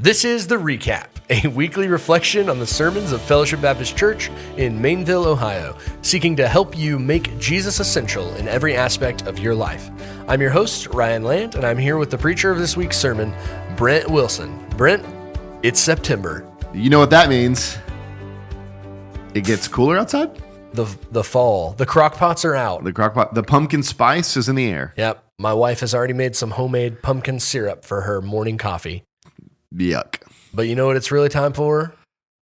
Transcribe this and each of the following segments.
This is The Recap, a weekly reflection on the sermons of Fellowship Baptist Church in Maineville, Ohio, seeking to help you make Jesus essential in every aspect of your life. I'm your host, Ryan Land, and I'm here with the preacher of this week's sermon, Brent Wilson. Brent, it's September. You know what that means? It gets cooler outside? The fall. The crock pots are out. The pumpkin spice is in the air. Yep. My wife has already made some homemade pumpkin syrup for her morning coffee. Yuck. But you know what it's really time for?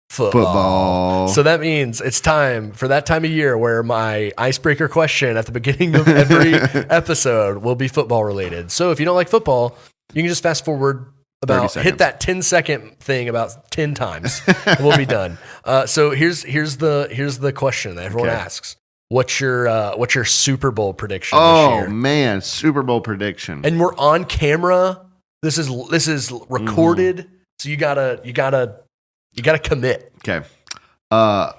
Football. So that means it's time for that time of year where my icebreaker question at the beginning of every episode will be football related. So if you don't like football, you can just fast forward hit that 10-second thing about 10 times and we'll be done. So here's the question that everyone asks. What's your Super Bowl prediction this year? Oh man, Super Bowl prediction. And we're on camera. This is recorded. So you gotta commit. Okay. I'm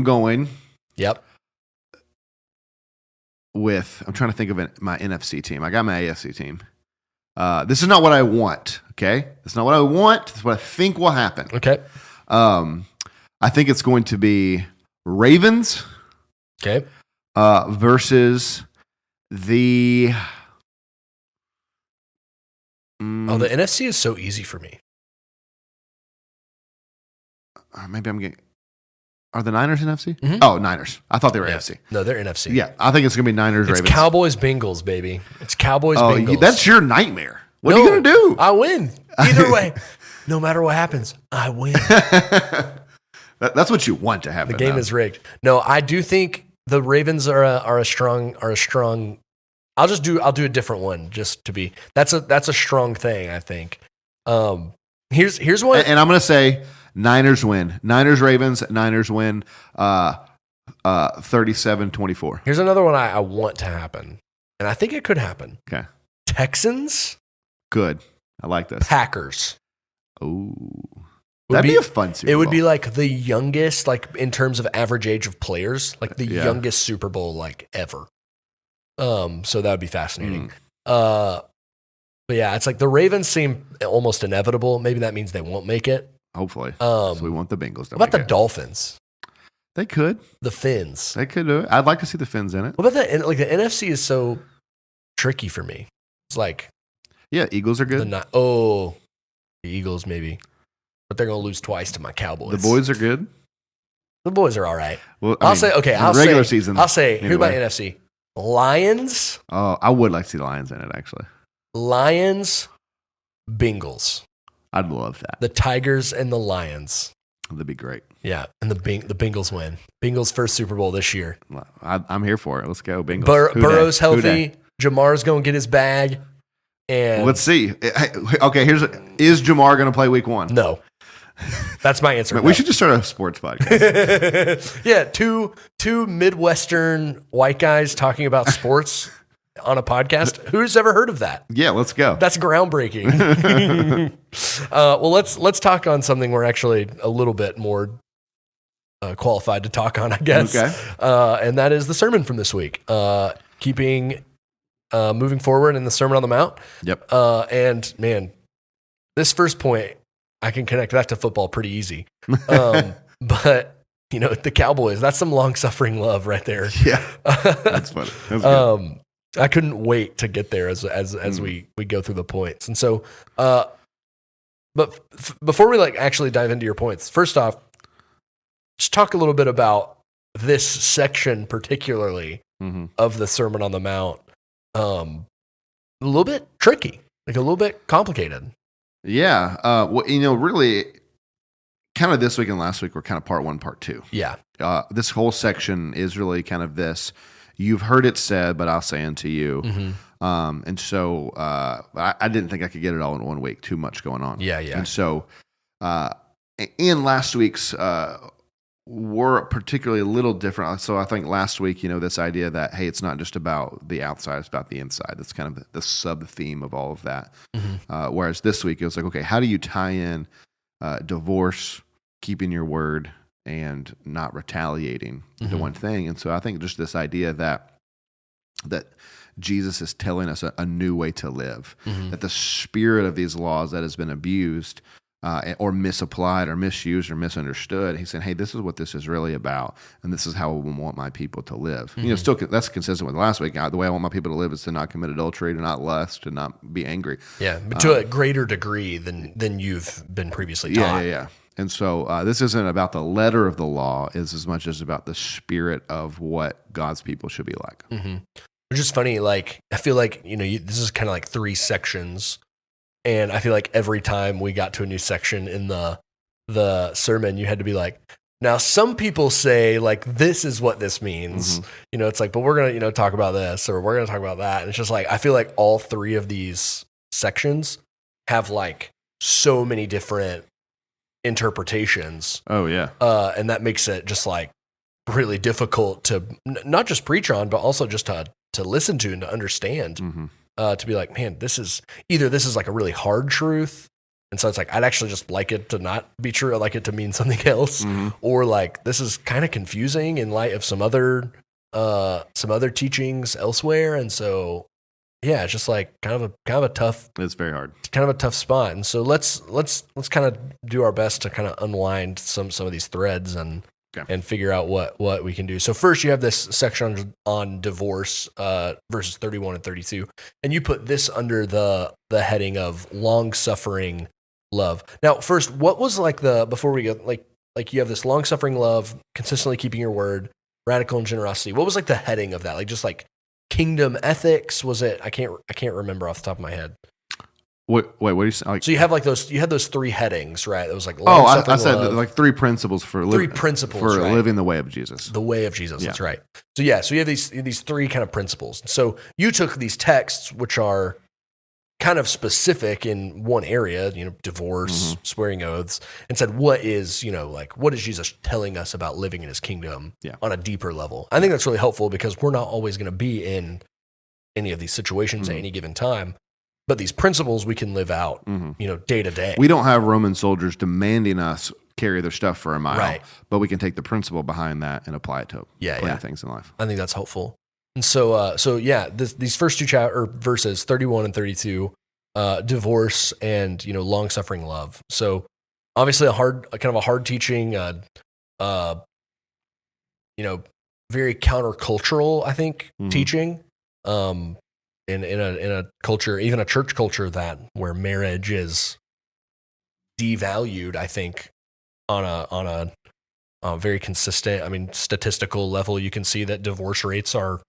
going. Yep. I'm trying to think of my NFC team. I got my AFC team. This is not what I want. Okay. It's not what I want. It's what I think will happen. Okay. I think it's going to be Ravens. Okay. Versus the. The NFC is so easy for me. Maybe I'm getting. Are the Niners NFC? Mm-hmm. Oh, Niners. I thought they were AFC. No, they're NFC. Yeah, I think it's going to be Niners, It's Ravens. Cowboys, Bengals, baby. It's Cowboys, Bengals. That's your nightmare. What are you going to do? I win. Either way, no matter what happens, I win. That's what you want to happen. The game is rigged. No, I do think the Ravens are a strong. I'll do a different one just to be. That's a strong thing. I think. Here's one. And I'm going to say Niners win. Ravens. Niners win. 37-24. Here's another one I want to happen, and I think it could happen. Okay. Texans. Good. I like this. Packers. Ooh. That'd be a fun Super Bowl. It would be like the youngest, like in terms of average age of players, like the youngest Super Bowl like ever. So that would be fascinating. But yeah, it's like the Ravens seem almost inevitable. Maybe that means they won't make it. Hopefully. So we want the Bengals to What about make the it. Dolphins? They could. The Fins. They could do it. I'd like to see the Fins in it. What about that? Like the NFC is so tricky for me. It's like Eagles are good. The Eagles maybe, but they're gonna lose twice to my Cowboys. The boys are good. The boys are all right. Well, I'll say regular season. I'll say anyway. who about NFC? Lions. Oh, I would like to see the Lions in it actually. Lions, Bengals. I'd love that. The Tigers and the Lions. That'd be great. Yeah, and the Bengals win. Bengals first Super Bowl this year. I'm here for it. Let's go Bengals. Burrow's healthy. Jamar's going to get his bag. And let's see. Okay, is Jamar going to play week 1? No. That's my answer. We should just start a sports podcast. Yeah, two Midwestern white guys talking about sports on a podcast. Who's ever heard of that? Yeah, let's go. That's groundbreaking. Well, let's talk on something we're actually a little bit more qualified to talk on, I guess. Okay. And that is the sermon from this week. Moving forward in the Sermon on the Mount. Yep. And man, this first point, I can connect that to football pretty easy. But the Cowboys, that's some long-suffering love right there. Yeah. That's funny. That's good. I couldn't wait to get there as we go through the points. And so, but before we actually dive into your points, first off, just talk a little bit about this section particularly of the Sermon on the Mount. A little bit tricky, like a little bit complicated. Yeah. Really kind of this week and last week were kind of part 1, part 2. Yeah. This whole section is really kind of this, you've heard it said, but I'll say unto you. Mm-hmm. And so I didn't think I could get it all in 1 week, too much going on. Yeah. And so in last week's were particularly a little different. So I think last week, this idea that, hey, it's not just about the outside, it's about the inside. That's kind of the sub-theme of all of that. Mm-hmm. Whereas this week, it was like, okay, how do you tie in divorce, keeping your word, and not retaliating into one thing? And so I think just this idea that Jesus is telling us a new way to live. That the spirit of these laws that has been abused or misapplied or misused or misunderstood, he's saying, hey, this is what this is really about, and this is how I want my people to live. Still that's consistent with last week. The way I want my people to live is to not commit adultery, to not lust, to not be angry. Yeah, but to a greater degree than you've been previously taught. Yeah. And so this isn't about the letter of the law as much as about the spirit of what God's people should be like. Which is funny. Like, I feel like, this is kind of like 3 sections. And I feel like every time we got to a new section in the sermon, you had to be like, now some people say like, this is what this means. It's like, but we're going to, talk about this, or we're going to talk about that. And it's just like, I feel like all 3 of these sections have like so many different interpretations. Oh yeah. And that makes it just like really difficult to not just preach on, but also just to listen to and to understand. To be like, man, this is like a really hard truth, and so it's like I'd actually just like it to not be true. I like it to mean something else, or like this is kind of confusing in light of some other teachings elsewhere, and so yeah, it's just like kind of a tough. It's very hard. Kind of a tough spot, and so let's kind of do our best to kind of unwind some of these threads and figure out what we can do. So first, you have this section on divorce, verses 31 and 32, and you put this under the heading of long-suffering love. Now, first, what was like before we go, like you have this long-suffering love, consistently keeping your word, radical and generosity. What was like the heading of that? Like just like kingdom ethics? Was it? I can't remember off the top of my head. What do you say? Like, so you have like you had those 3 headings, right? It was like I said like 3 principles for living the way of Jesus. The way of Jesus. That's right. So you have these 3 kind of principles. So you took these texts, which are kind of specific in one area, divorce, swearing oaths, and said, what is Jesus telling us about living in his kingdom on a deeper level? I think that's really helpful because we're not always going to be in any of these situations at any given time. But these principles we can live out, day to day. We don't have Roman soldiers demanding us carry their stuff for a mile, right? But we can take the principle behind that and apply it to plenty of things in life. I think that's helpful. And so, these first 2 verses, 31 and 32, divorce and long-suffering love. So, obviously, a hard teaching, very countercultural, I think, teaching. In a culture, even a church culture where marriage is devalued, I think on a very consistent, statistical level, you can see that divorce rates are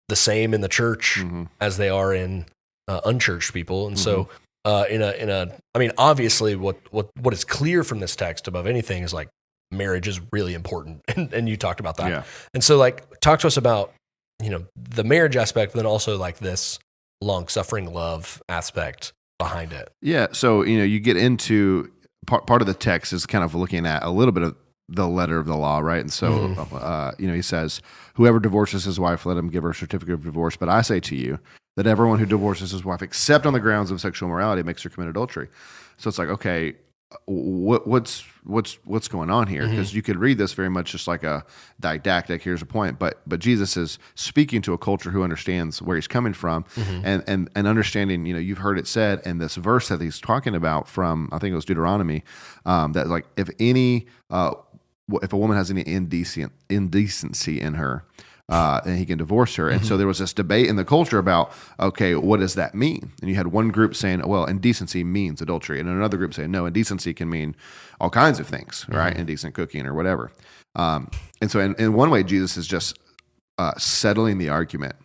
the same in the church as they are in unchurched people. And so obviously what is clear from this text above anything is like marriage is really important. And you talked about that. Yeah. And so like, talk to us about, the marriage aspect, but then also like this long-suffering love aspect behind it. Yeah. So, you get into part of the text is kind of looking at a little bit of the letter of the law, right? And so, he says, whoever divorces his wife, let him give her a certificate of divorce. But I say to you that everyone who divorces his wife, except on the grounds of sexual immorality, makes her commit adultery. So it's like, okay, what's going on here? Because you could read this very much just like a didactic, here's a point, but Jesus is speaking to a culture who understands where he's coming from and understanding, you've heard it said in this verse that he's talking about from, I think it was Deuteronomy, that like if a woman has any indecency in her, and he can divorce her. And so there was this debate in the culture about, okay, what does that mean? And you had one group saying, well, indecency means adultery. And another group saying, no, indecency can mean all kinds of things, right? Indecent cooking or whatever. And so in one way, Jesus is just settling the argument.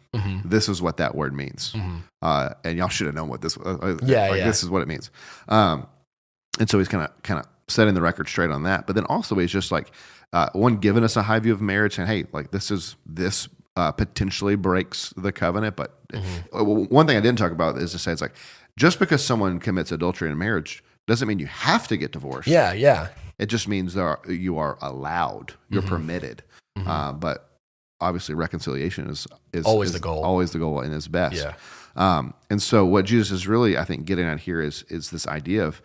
This is what that word means. And y'all should have known what this was. This is what it means. And so he's kind of setting the record straight on that. But then also he's just like, one, giving us a high view of marriage, and hey, like this potentially breaks the covenant. But one thing I didn't talk about is to say it's like just because someone commits adultery in a marriage doesn't mean you have to get divorced. Yeah. It just means you are allowed, you're permitted. But obviously, reconciliation is always the goal. Always the goal and is best. Yeah. And so what Jesus is really, I think, getting at here is this idea of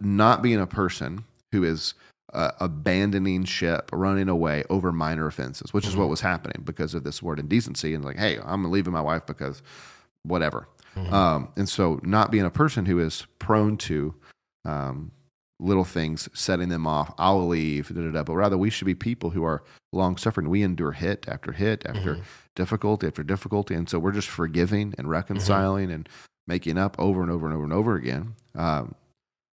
not being a person who is abandoning ship, running away over minor offenses, which is what was happening because of this word indecency. And like, hey, I'm leaving my wife because whatever. And so not being a person who is prone to little things, setting them off, I'll leave, but rather we should be people who are long-suffering. We endure hit after difficulty after difficulty. And so we're just forgiving and reconciling and making up over and over and over and over again,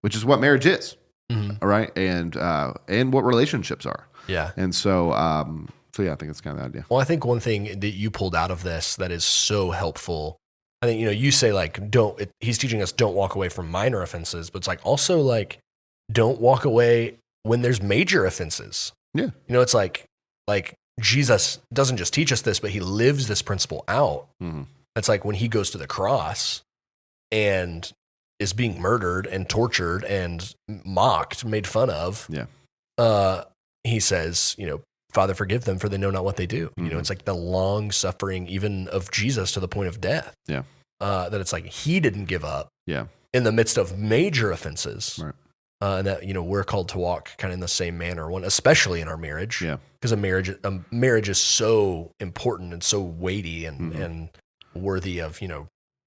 which is what marriage is, all right? And what relationships are. Yeah. And so, yeah, I think it's kind of the idea. Well, I think one thing that you pulled out of this that is so helpful, I think, you say like, he's teaching us don't walk away from minor offenses, but it's like also like, don't walk away when there's major offenses. Yeah. It's like Jesus doesn't just teach us this, but he lives this principle out. It's like when he goes to the cross and is being murdered and tortured and mocked, made fun of. Yeah. He says, Father, forgive them, for they know not what they do. It's like the long suffering, even of Jesus to the point of death. Yeah. That it's like he didn't give up. Yeah. In the midst of major offenses. Right. And that, we're called to walk kind of in the same manner, especially in our marriage. Yeah. Because a marriage is so important and so weighty and worthy of,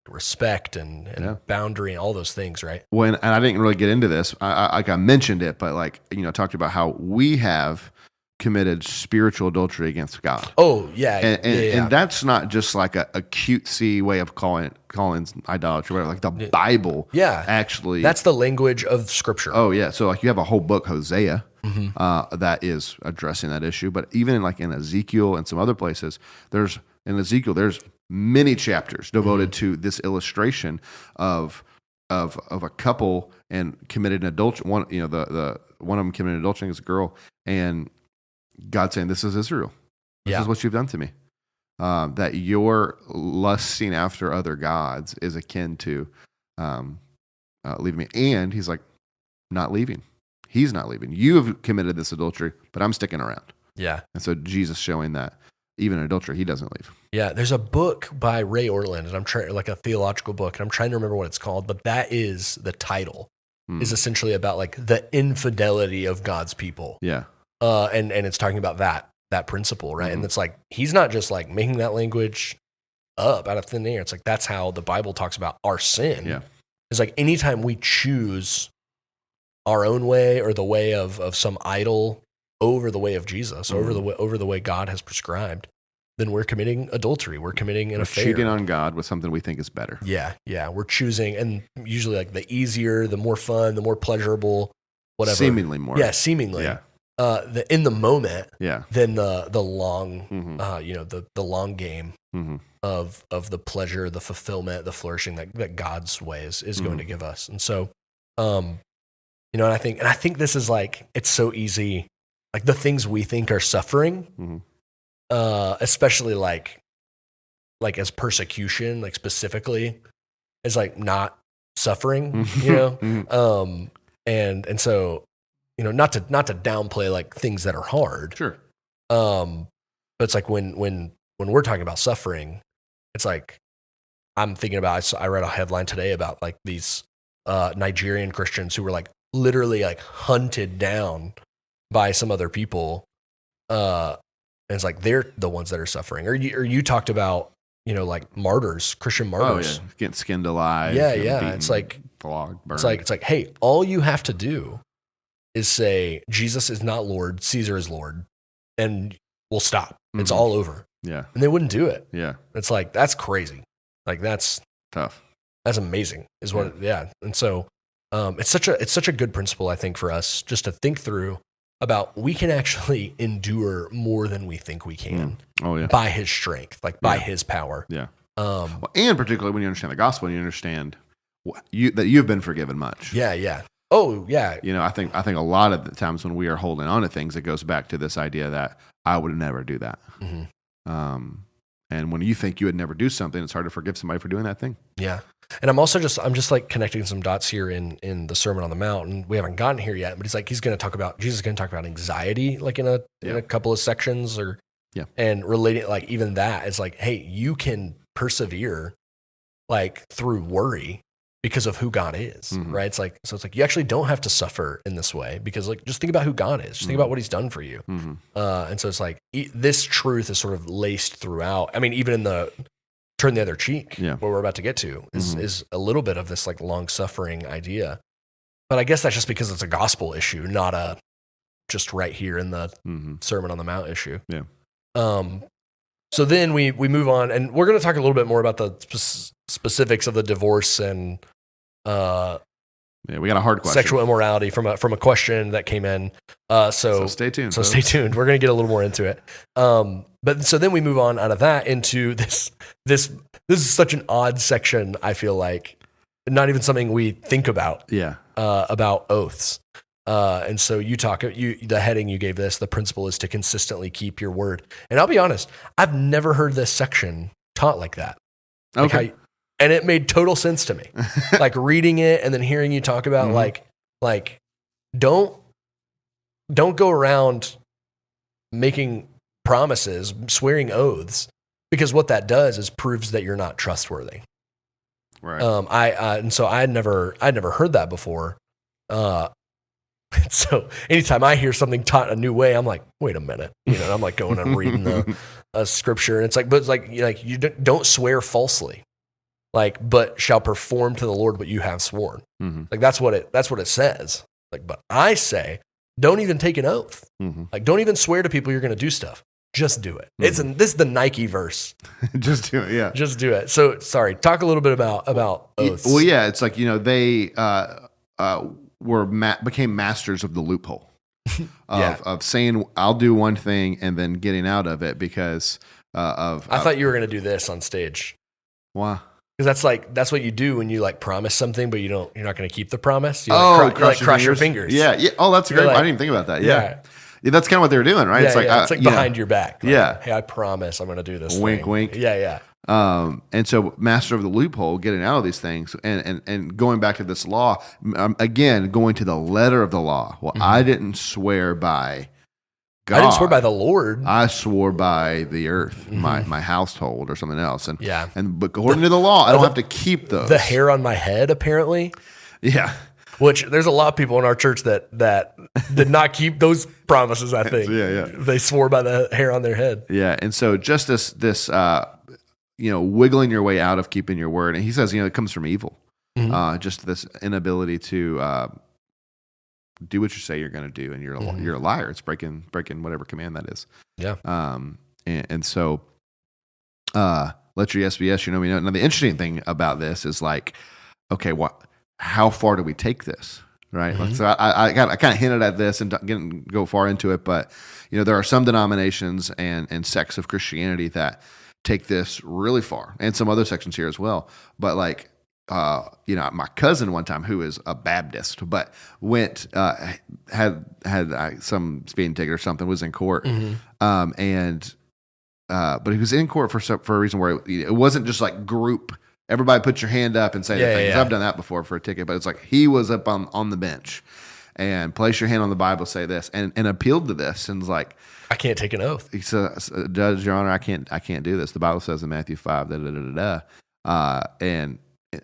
respect and boundary and all those things, right? And I didn't really get into this. I mentioned it, but talked about how we have committed spiritual adultery against God. Oh, yeah. And that's not just like a cutesy way of calling idolatry, whatever. Like the Bible actually. That's the language of Scripture. Oh, yeah. So you have a whole book, Hosea, that is addressing that issue. But even in Ezekiel and some other places, there's many chapters devoted to this illustration of a couple and committed an adultery. One of them committed adultery against a girl, and God saying, "This is Israel. This is what you've done to me. That your lusting after other gods is akin to leaving me." And he's like, "Not leaving. He's not leaving. You have committed this adultery, but I'm sticking around." Yeah. And so Jesus showing that even in adultery, he doesn't leave. Yeah. There's a book by Ray Ortlund, and I'm trying, like a theological book, and I'm trying to remember what it's called, but that is the title. Is essentially about like the infidelity of God's people. Yeah. And it's talking about that principle, right? And it's like, he's not just like making that language up out of thin air. It's like, that's how the Bible talks about our sin. Yeah. It's like anytime we choose our own way or the way of some idol over the way of Jesus, over the way God has prescribed, then we're committing adultery. We're committing an affair. Cheating on God with something we think is better. Yeah. Yeah. We're choosing, and usually like the easier, the more fun, the more pleasurable, whatever. Seemingly more. Yeah. Seemingly. Yeah. In the moment, yeah. Then the long, the long game of the pleasure, the fulfillment, the flourishing that God's way is going to give us. And so, and I think this is like, it's so easy, like the things we think are suffering, especially like as persecution, like specifically, is like not suffering, and so. Not to downplay like things that are hard. Sure. But it's like when we're talking about suffering, it's like I'm thinking about. I read a headline today about like these Nigerian Christians who were like literally like hunted down by some other people. And it's like they're the ones that are suffering. Or you talked about like martyrs, Christian martyrs, getting skinned alive. Yeah. It's like flogged, burned. It's like hey, all you have to do is say, Jesus is not Lord, Caesar is Lord, and we'll stop. It's all over. Yeah. And they wouldn't do it. Yeah. It's like, that's crazy. Like, that's tough. That's amazing, is what, And so it's such a good principle, I think, for us just to think through about we can actually endure more than we think we can. Oh, yeah. By his strength, like by his power. Yeah. And particularly when you understand the gospel and you understand that you've been forgiven much. Yeah, yeah. Oh, yeah. I think a lot of the times when we are holding on to things, it goes back to this idea that I would never do that. And when you think you would never do something, it's hard to forgive somebody for doing that thing. Yeah. And I'm just like connecting some dots here in the Sermon on the Mount, and we haven't gotten here yet, but Jesus is going to talk about anxiety, like in a couple of sections, and relating, like even that is like, hey, you can persevere like through worry because of who God is, right? It's like you actually don't have to suffer in this way because like just think about who God is. Just think about what He's done for you. And so it's like this truth is sort of laced throughout. I mean, even in the turn the other cheek, where we're about to get to, is a little bit of this like long suffering idea. But I guess that's just because it's a gospel issue, not a just right here in the Sermon on the Mount issue. Yeah. So then we move on, and we're going to talk a little bit more about the specifics of the divorce and we got a hard question. Sexual immorality from a question that came in. So stay tuned. So stay tuned. We're going to get a little more into it. But so then we move on out of that into this. This is such an odd section. I feel like not even something we think about. Yeah. About oaths. And so the heading you gave this, the principle is to consistently keep your word. And I'll be honest, I've never heard this section taught like that. Okay. And it made total sense to me. Like reading it and then hearing you talk about like don't go around making promises, swearing oaths, because what that does is proves that you're not trustworthy. Right. And so I'd never heard that before. So anytime I hear something taught a new way, I'm like, wait a minute, I'm like going and reading the scripture, and it's like you don't swear falsely, but shall perform to the Lord what you have sworn. Like that's what it says. Like, but I say, don't even take an oath. Like, don't even swear to people you're going to do stuff. Just do it. This is the Nike verse. Just do it. Yeah. Just do it. So sorry, talk a little bit about oaths. Well, yeah, it's like they became masters of the loophole of saying I'll do one thing and then getting out of it because of. I thought you were going to do this on stage. Why? Because that's what you do when you like promise something, but you're not going to keep the promise. You crush your fingers. Yeah. Oh, that's great. I didn't even think about that. Yeah. That's kind of what they were doing, right? Yeah, it's like behind your back. Like, hey, I promise I'm going to do this. Wink, wink. Yeah. And so master of the loophole, getting out of these things and going back to this law, again, going to the letter of the law. Well, I didn't swear by God. I didn't swear by the Lord. I swore by the earth, my household or something else. But according to the law, I don't have to keep those. The hair on my head, apparently. Yeah. Which there's a lot of people in our church that did not keep those promises, I think. Yeah. They swore by the hair on their head. Yeah. And so just this wiggling your way out of keeping your word. And he says, it comes from evil. Just this inability to do what you say you're going to do. And you're a liar. It's breaking whatever command that is. Yeah. And so let your yes be yes, Now, the interesting thing about this is like, okay, how far do we take this? Right. So I kind of hinted at this and didn't go far into it, but there are some denominations and sects of Christianity that take this really far, and some other sections here as well. But like, my cousin one time, who is a Baptist, but went had some speeding ticket or something, was in court, but he was in court for a reason where it wasn't just like group. Everybody put your hand up and say the thing. 'Cause I've done that before for a ticket, but it's like he was up on the bench and place your hand on the Bible, say this, and appealed to this, and was like, I can't take an oath. He said, Judge, Your Honor, I can't do this. The Bible says in Matthew 5, and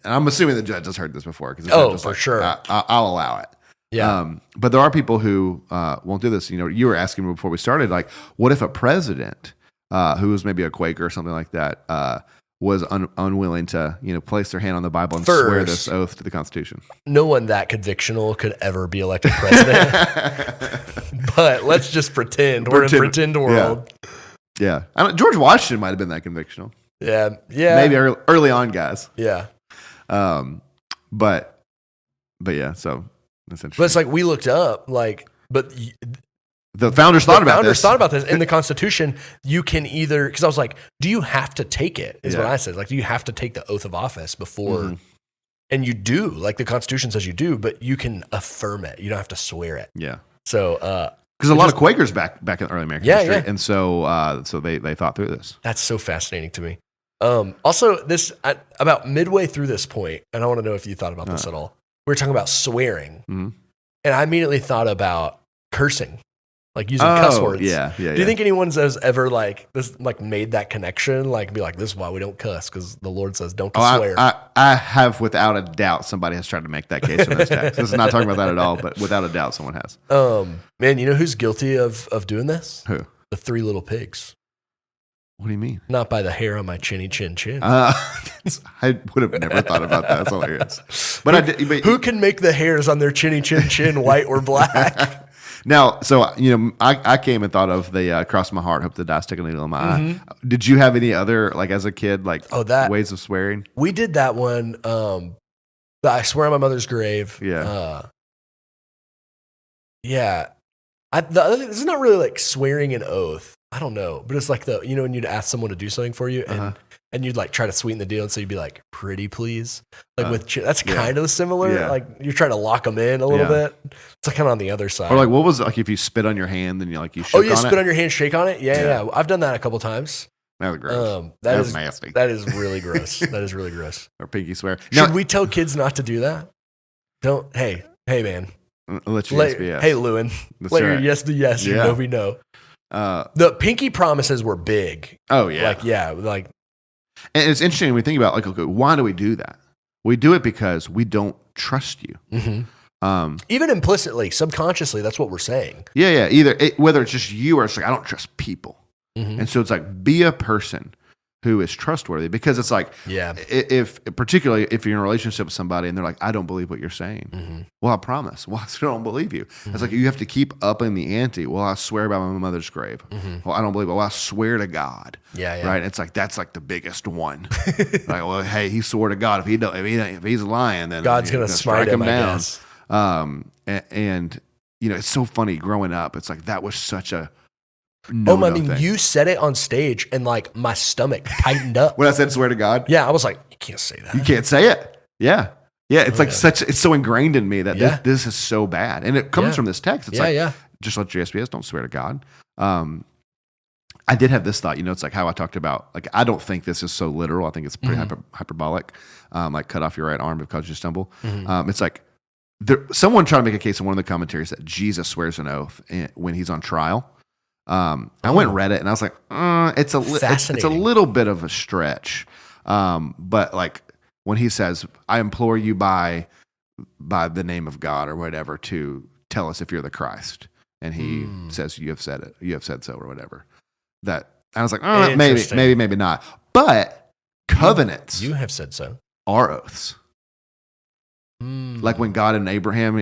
I'm assuming the judge has heard this before because for sure, I'll allow it. Yeah. But there are people who won't do this. You were asking me before we started, like, what if a president who was maybe a Quaker or something like that was unwilling to, place their hand on the Bible and swear this oath to the Constitution? No one that convictional could ever be elected president. But let's just pretend we're in a pretend world. Yeah. George Washington might have been that convictional. Yeah. Maybe early on, guys. Yeah. But yeah. So that's interesting. But it's like we looked up, the founders thought about this in the Constitution. You can either, because I was like, do you have to take it? Is what I said. Like, do you have to take the oath of office before? And you do. Like the Constitution says you do, but you can affirm it. You don't have to swear it. Yeah. So, because a lot of Quakers back in early American history, and so they thought through this. That's so fascinating to me. Also, about midway through this point, and I want to know if you thought about this at all. We were talking about swearing, and I immediately thought about cursing. like using cuss words. Yeah. Do you think anyone has ever like this, like made that connection? Like be like, this is why we don't cuss, because the Lord says don't swear. I have without a doubt somebody has tried to make that case in this text. This is not talking about that at all, but without a doubt someone has. Man, you know who's guilty of doing this? Who? The 3 little pigs. What do you mean? Not by the hair on my chinny chin chin. I would have never thought about that. That's hilarious. But who can make the hairs on their chinny chin chin white or black? Now, so, I came and thought of the cross my heart, hope to die, stick a needle in my eye. Did you have any other, like as a kid, like ways of swearing? We did that one. I swear on my mother's grave. Yeah. Yeah. The other thing, this is not really like swearing an oath. I don't know, but it's like when you'd ask someone to do something for you and you'd like try to sweeten the deal. And so you'd be like, pretty please. Like that's kind of similar. Yeah. Like you're trying to lock them in a little bit. It's like kind of on the other side. Or like, what was it, like if you spit on your hand and you shoake on it? Oh, you spit on your hand, shake on it? Yeah. I've done that a couple times. That was gross. That is nasty. That is really gross. That is really gross. Or pinky swear. Should we tell kids not to do that? Don't. Hey, man. Let your yes be yes. Hey, Lewin. Let your yes be yes. You know we know. The pinky promises were big. Oh yeah. And it's interesting when we think about okay, why do we do that? We do it because we don't trust you. Mm-hmm. Even implicitly, subconsciously, that's what we're saying. Yeah. Whether it's just you or it's like, I don't trust people. Mm-hmm. And so it's like, be a person who is trustworthy, because it's like, particularly if you're in a relationship with somebody and they're like, I don't believe what you're saying. Mm-hmm. Well, I promise. Well, I still don't believe you. Mm-hmm. It's like, you have to keep upping the ante. Well, I swear by my mother's grave. Mm-hmm. Well, I don't believe it. Well, I swear to God. Yeah. Right. It's like, that's like the biggest one. Like, well, hey, he swore to God. If he's lying, then God's going to strike him down. And it's so funny growing up. It's like, that was such a, you said it on stage and like my stomach tightened up. When I said swear to God? Yeah, I was like, you can't say that. You can't say it. Yeah. Yeah, it's it's so ingrained in me that this is so bad. And it comes from this text. It's just let your SBS, don't swear to God. I did have this thought, it's like how I talked about, like, I don't think this is so literal. I think it's pretty hyperbolic. Like cut off your right arm because you stumble. Mm-hmm. It's like someone tried to make a case in one of the commentaries that Jesus swears an oath when he's on trial. I went and read it and I was like, it's a little bit of a stretch. But like when he says, I implore you by the name of God or whatever to tell us if you're the Christ. And he says, you have said it. You have said so or whatever. That I was like, maybe not. But covenants. You have said so. Are oaths. Like when God and Abraham,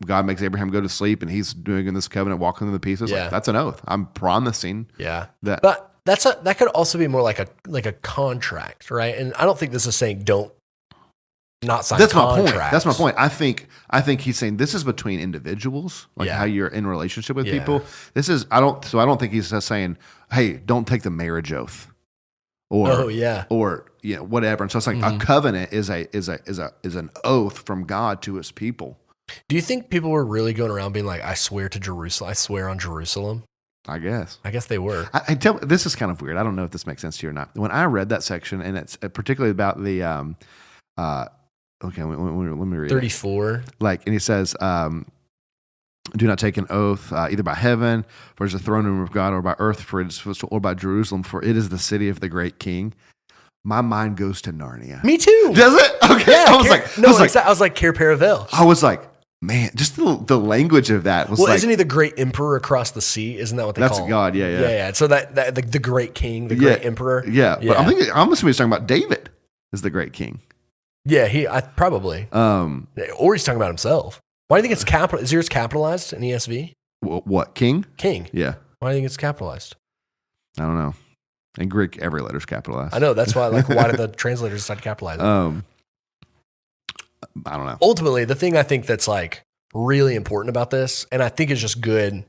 God makes Abraham go to sleep and he's doing this covenant, walking through the pieces. Yeah. Like, that's an oath. I'm promising. Yeah. But that could also be more like a contract, right? And I don't think this is saying not sign contracts. That's my point. I think he's saying this is between individuals, like how you're in relationship with people. I don't think he's just saying, hey, don't take the marriage oath. Or whatever. And so it's like a covenant is an oath from God to his people. Do you think people were really going around being like, I swear to Jerusalem, I swear on Jerusalem? I guess they were. This is kind of weird. I don't know if this makes sense to you or not. When I read that section, and it's particularly about the okay, let me read 34. Like, and he says, do not take an oath either by heaven, for it is the throne room of God, or by earth, or by Jerusalem, for it is the city of the great King. My mind goes to Narnia. Me too. Does it? Okay. Yeah, I was like, Care Paravel. I was like, man, just the language of that was isn't he the great emperor across the sea? Isn't that what they call him? That's God. Yeah. So that the great king, the great emperor. Yeah. But I'm assuming he's talking about David as the great king. Yeah, probably. Or he's talking about himself. Why do you think it's capital? Is yours capitalized in ESV? What, king? King. Yeah. Why do you think it's capitalized? I don't know. In Greek, every letter's capitalized. I know. That's why. Why did the translators decide to capitalize it? I don't know. Ultimately, the thing I think that's like really important about this, and I think is just good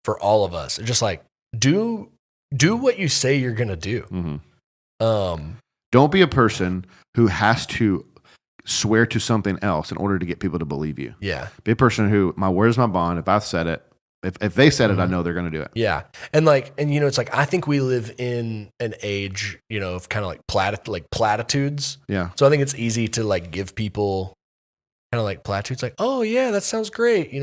for all of us, is just like do what you say you're gonna do. Mm-hmm. Don't be a person who has to swear to something else in order to get people to believe you. Yeah. Be a person who, my word is my bond. If I've said it, if they said it, I know they're going to do it. Yeah. And it's like, I think we live in an age, of kind of like platitudes. Yeah. So I think it's easy to like give people kind of like platitudes, like, oh yeah, that sounds great.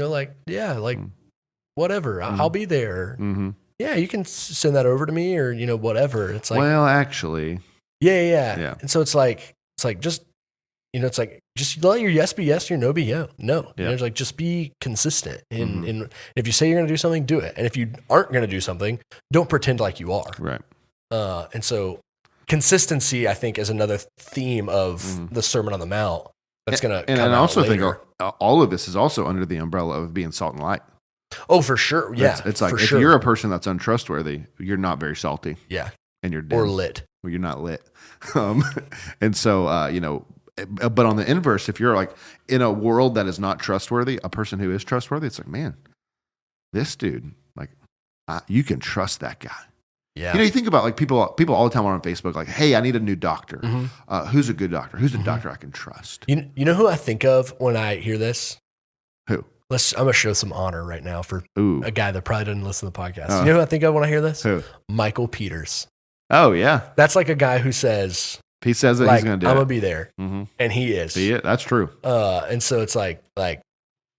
whatever, I'll be there. Mm-hmm. Yeah, you can send that over to me or, whatever. It's like, well, actually. Yeah. And so it's like, just, it's like, just let your yes be yes, your no be no. Yeah. It's like, just be consistent. And if you say you're going to do something, do it. And if you aren't going to do something, don't pretend like you are. Right. And so consistency, I think, is another theme of the Sermon on the Mount. That's going to come out And I also later. think all of this is also under the umbrella of being salt and light. Oh, for sure. Yeah. It's like, if you're a person that's untrustworthy, you're not very salty. Yeah. And you're dim. Or lit. Well, you're not lit. And so, but on the inverse, if you're like in a world that is not trustworthy, a person who is trustworthy, it's like, man, this dude, like, you can trust that guy. Yeah. You think about like people all the time are on Facebook, like, hey, I need a new doctor. Who's a good doctor? Who's a doctor I can trust? You know who I think of when I hear this? Who? I'm going to show some honor right now for a guy that probably doesn't listen to the podcast. You know who I think of when I hear this? Who? Michael Peters. Oh, yeah. That's like a guy who says... He says that he's going to do I'm it. going to be there. And he is. See it? That's true. And so it's like,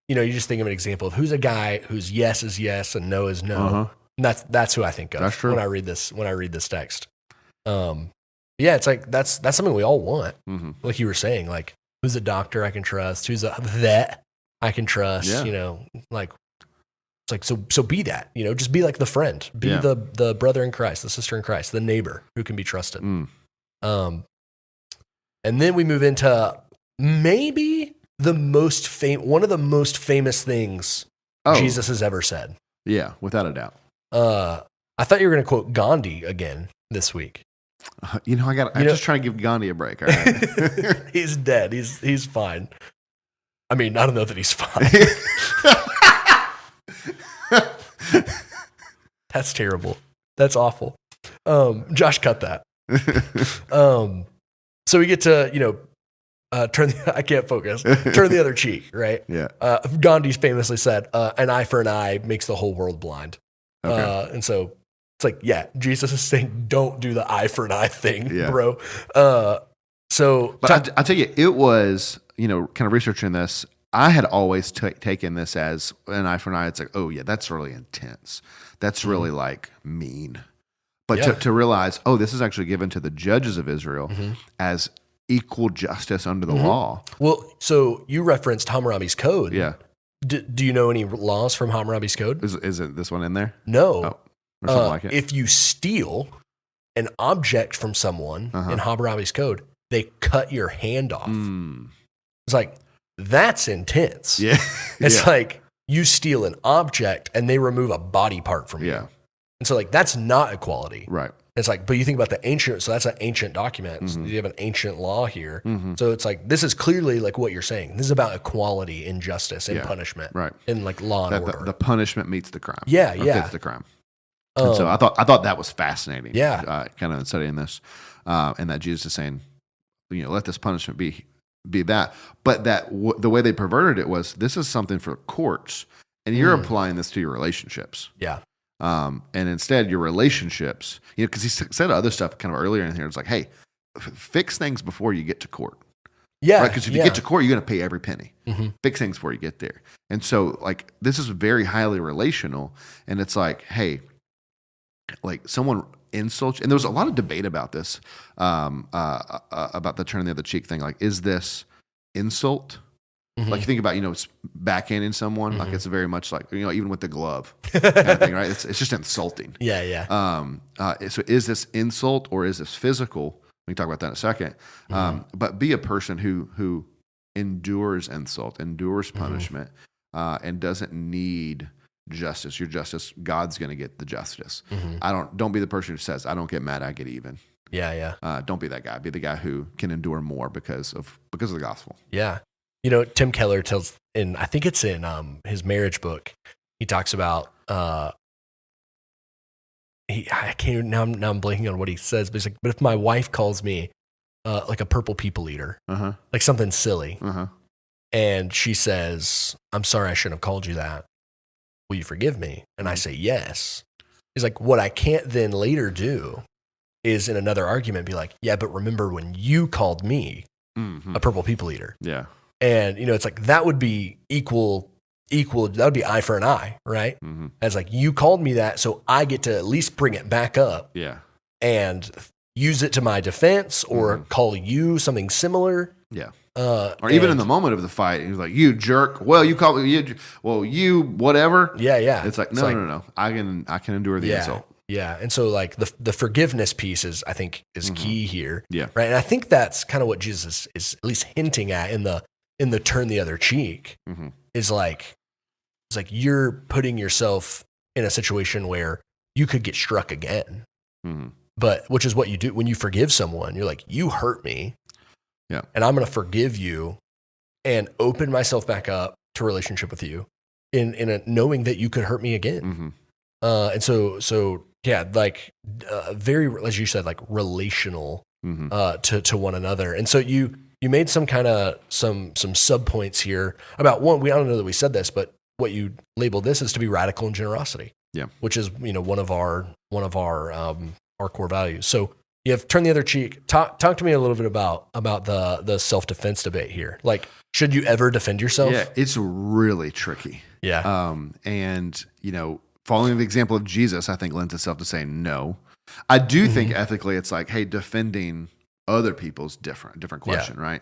you just think of an example of who's a guy whose yes is yes and no is no. And that's who I think of. That's true. When I read this text. Yeah, it's like, that's something we all want. Like you were saying, like, who's a doctor I can trust? Who's a vet I can trust? Yeah. Like, it's like, so be that, just be like the friend, be the brother in Christ, the sister in Christ, the neighbor who can be trusted. And then we move into maybe one of the most famous things Jesus has ever said. Yeah, without a doubt. I thought you were going to quote Gandhi again this week. I'm just trying to give Gandhi a break. All right? He's dead. He's fine. I mean, I don't know that he's fine. That's terrible. That's awful. Josh, cut that. So we get to, I can't focus. Turn the other cheek, right? Yeah. Gandhi's famously said, an eye for an eye makes the whole world blind. Okay. And so it's like, yeah, Jesus is saying, don't do the eye for an eye thing, bro. But I tell you, it was, kind of researching this, I had always taken this as an eye for an eye. It's like, oh yeah, that's really intense. That's really like mean. But to realize, this is actually given to the judges of Israel as equal justice under the law. Well, so you referenced Hammurabi's Code. Yeah. Do you know any laws from Hammurabi's Code? Is it this one in there? No. Oh, or something like it. If you steal an object from someone in Hammurabi's Code, they cut your hand off. It's like, that's intense. Yeah. It's like you steal an object and they remove a body part from you. And so like, that's not equality. Right. It's like, but you think about the ancient, so that's an ancient document. So you have an ancient law here. So it's like, this is clearly like what you're saying. This is about equality in justice and punishment. Right. In like law and order. The punishment meets the crime. Yeah. Fits the crime. And so I thought that was fascinating. Yeah. Kind of in studying this, and that Jesus is saying, let this punishment be that. But that the way they perverted it was, this is something for courts, and you're applying this to your relationships. Yeah. And instead, your relationships, because he said other stuff kind of earlier in here. It's like, hey, fix things before you get to court. Yeah. Because if you get to court, you're going to pay every penny. Fix things before you get there. And so, like, this is very highly relational. And it's like, hey, like someone insults you. And there was a lot of debate about this, about the turn the other cheek thing. Like, is this insult? Like you think about, backhanding someone, like it's very much like, even with the glove kind of thing, right? It's just insulting. Yeah. So is this insult or is this physical? We can talk about that in a second. But be a person who endures insult, endures punishment, and doesn't need justice. Your justice, God's going to get the justice. Don't be the person who says, I don't get mad, I get even. Yeah. Don't be that guy. Be the guy who can endure more because of the gospel. Yeah. Tim Keller tells I think it's in his marriage book, he talks about I can't now I'm blanking on what he says, but he's like, but if my wife calls me like a purple people eater, like something silly, and she says, I'm sorry, I shouldn't have called you that. Will you forgive me? And I say yes. He's like, what I can't then later do is in another argument be like, yeah, but remember when you called me a purple people eater? Yeah. And, it's like that would be equal that would be eye for an eye, right? Mm-hmm. As like, you called me that, so I get to at least bring it back up. Yeah. And use it to my defense, or call you something similar. Yeah. Or even in the moment of the fight, he was like, "You jerk! Well, you call me you whatever." Yeah, yeah. It's like no. I can endure the insult. Yeah, and so like the forgiveness piece is, I think, is key here. Yeah, right. And I think that's kind of what Jesus is at least hinting at in the turn the other cheek. Is like, it's like you're putting yourself in a situation where you could get struck again. But which is what you do when you forgive someone. You're like, you hurt me. Yeah. And I'm going to forgive you and open myself back up to relationship with you in a knowing that you could hurt me again. And so yeah, like very, as you said, like relational to one another. And so you made some kind of some sub points here about one. I don't know that we said this, but what you labeled this is to be radical in generosity. Yeah. Which is, one of our core values. So you have turn the other cheek. Talk to me a little bit about the self-defense debate here. Like, should you ever defend yourself? Yeah, it's really tricky. Yeah. And following the example of Jesus, I think lends itself to saying no. I do think ethically it's like, hey, defending other people's different question, right?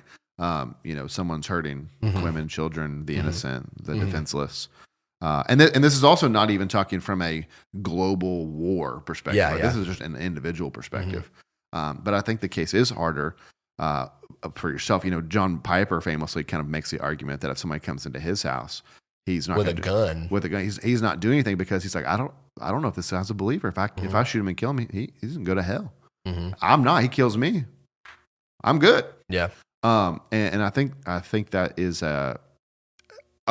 Someone's hurting women, children, the innocent, the defenseless. And this is also not even talking from a global war perspective. Yeah, This is just an individual perspective. But I think the case is harder for yourself. John Piper famously kind of makes the argument that if somebody comes into his house, he's not with a gun. He's not doing anything because he's like, I don't know if this guy's a believer. If I shoot him and kill him, he's gonna go to hell. I'm not. He kills me. I'm good. Yeah. And I think that is a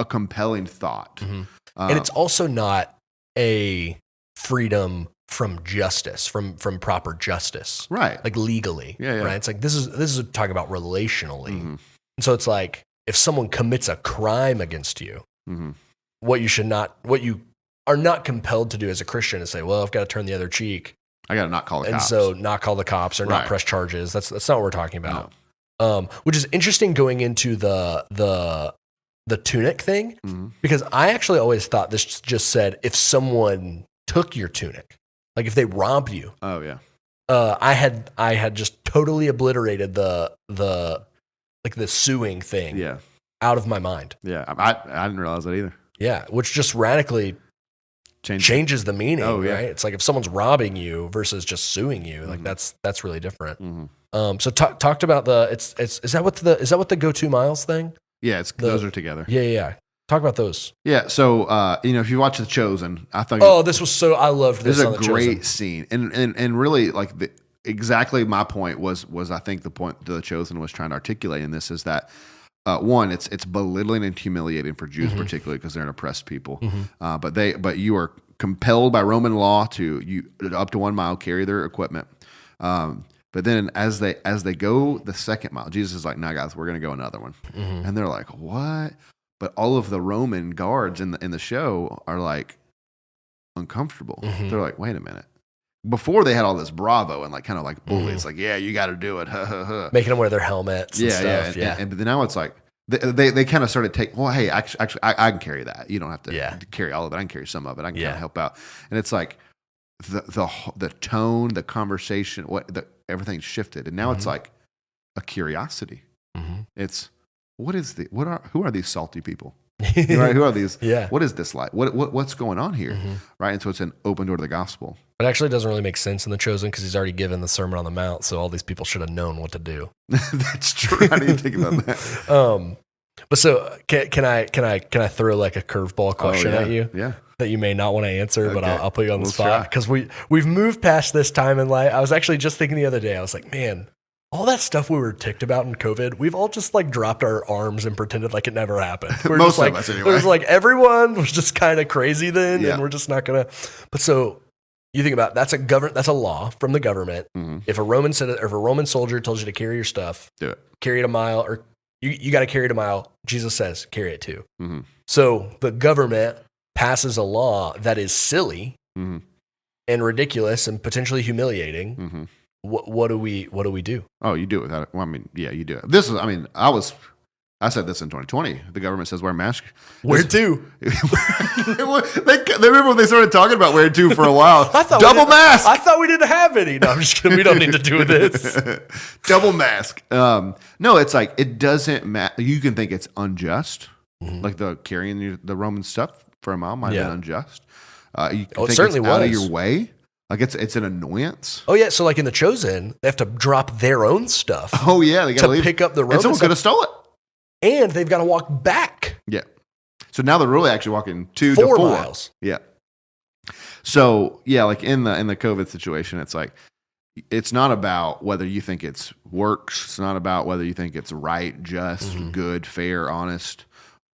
compelling thought. And it's also not a freedom from justice, from proper justice, right? Like legally, yeah. Right? It's like this is talking about relationally. And so it's like, if someone commits a crime against you, what you are not compelled to do as a Christian is say, well, I've got to turn the other cheek. I got to not call the cops. And so not call the cops or not press charges. That's not what we're talking about. No. Which is interesting going into the tunic thing, because I actually always thought this just said if someone took your tunic, like if they robbed you. Oh yeah. I had just totally obliterated the suing thing out of my mind. Yeah, I didn't realize that either. Yeah, which just radically changes the meaning. Oh, yeah. Right? It's like if someone's robbing you versus just suing you, like that's really different. So talked about is that what the go-to miles thing? Yeah, those are together. Yeah. Talk about those. Yeah, so if you watch The Chosen, I thought I loved this. This is a great scene, and really like exactly my point was I think the point that The Chosen was trying to articulate in this is that one, it's belittling and humiliating for Jews particularly because they're an oppressed people, but you are compelled by Roman law to up to 1 mile carry their equipment. But then as they go the second mile, Jesus is like, "No, guys, we're going to go another one," and they're like, "What?" But all of the Roman guards in the show are like uncomfortable. They're like, "Wait a minute." Before they had all this bravo and like kind of like bully. It's like, "Yeah, you got to do it," making them wear their helmets. And stuff. And now it's like they kind of started taking. Well, hey, actually, I can carry that. You don't have to carry all of it. I can carry some of it. I can kind of help out. And it's like the tone, the conversation, everything's shifted, and now it's like a curiosity. It's who are these salty people? Right? Who are these? What is this like? What's going on here? Right? And so it's an open door to the gospel. It actually doesn't really make sense in The Chosen because he's already given the Sermon on the Mount, so all these people should have known what to do. That's true. I didn't think about that. But so can I throw like a curveball question at you? Yeah. That you may not want to answer, but I'll put you on the spot because we've moved past this time in life. I was actually just thinking the other day. I was like, man, all that stuff we were ticked about in COVID, we've all just like dropped our arms and pretended like it never happened. Most of us anyway. It was like everyone was just kind of crazy then, and we're just not gonna. But so you think about that's a law from the government. If a Roman soldier tells you to carry your stuff, do it. Carry it a mile, or you got to carry it a mile. Jesus says carry it too. So the government passes a law that is silly and ridiculous and potentially humiliating. What do we do? Oh, you do it without it. Well, I mean, yeah, you do it. This is, I mean, I was I said this in 2020. The government says wear a mask. Where to? they remember when they started talking about where to for a while. Double mask. I thought we didn't have any. No, I'm just kidding. We don't need to do this. Double mask. No, it's like it doesn't matter. You can think it's unjust, like the carrying the Roman stuff for a mile might have been unjust. You can think certainly it's out of was. your way. Like it's an annoyance. Oh yeah, so like in The Chosen, they have to drop their own stuff. Oh yeah, they got to pick up the Roman and someone could have stole it. And they've got to walk back. Yeah. So now they're really actually walking 2 to 4 4 miles. Yeah. So yeah, like in the COVID situation, it's like it's not about whether you think it's works. It's not about whether you think it's right, just, good, fair, honest.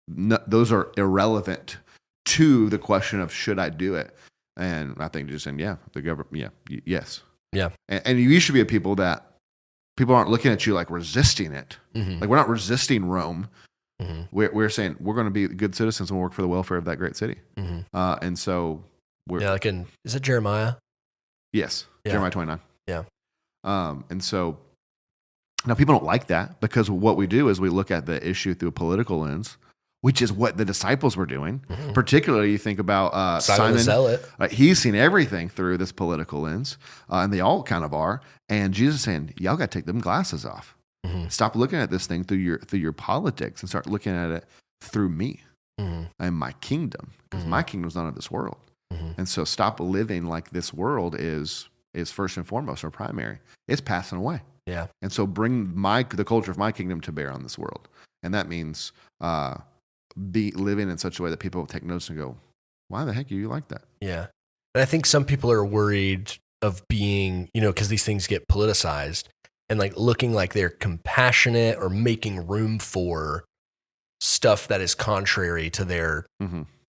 No, those are irrelevant to the question of should I do it. And I think just saying, the government, yes. Yeah. And you should be a people that people aren't looking at you like resisting it. Like we're not resisting Rome. We're saying we're going to be good citizens and work for the welfare of that great city. And so we're like is it Jeremiah? Yes, Jeremiah 29. Yeah. And so now people don't like that because what we do is we look at the issue through a political lens, which is what the disciples were doing. Particularly, you think about Simon the Zealot. He's seen everything through this political lens, and they all kind of are. And Jesus is saying, y'all got to take them glasses off. Stop looking at this thing through your politics and start looking at it through me and my kingdom, because my kingdom's not of this world. And so stop living like this world is first and foremost or primary. It's passing away. Yeah. And so bring the culture of my kingdom to bear on this world. And that means be living in such a way that people will take notice and go, why the heck do you like that? Yeah. And I think some people are worried of being, because these things get politicized and like looking like they're compassionate or making room for stuff that is contrary to their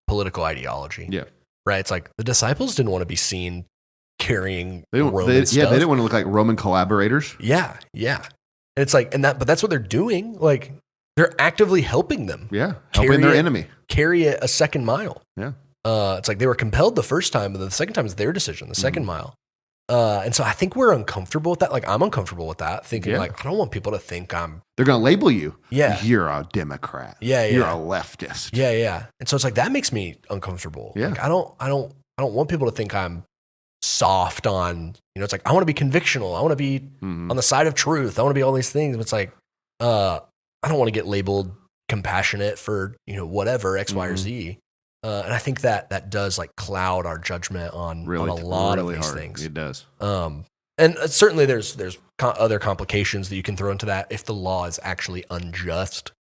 political ideology. Yeah. Right. It's like the disciples didn't want to be seen carrying Roman stuff. Yeah, they didn't want to look like Roman collaborators. Yeah. Yeah. And it's like, but that's what they're doing. Like they're actively helping them. Yeah. Helping their enemy. Carry it a second mile. Yeah. It's like they were compelled the first time, but the second time is their decision, the second mile. And so I think we're uncomfortable with that. Like I'm uncomfortable with that, thinking like, I don't want people to think they're going to label you. Yeah. You're a Democrat. Yeah. You're a leftist. Yeah. Yeah. And so it's like, that makes me uncomfortable. Yeah. Like, I don't want people to think I'm soft on, it's like, I want to be convictional. I want to be on the side of truth. I want to be all these things. But it's like, I don't want to get labeled compassionate for, whatever X, Y, or Z. And I think that does like cloud our judgment on a lot of these things. It does. And certainly there's other complications that you can throw into that if the law is actually unjust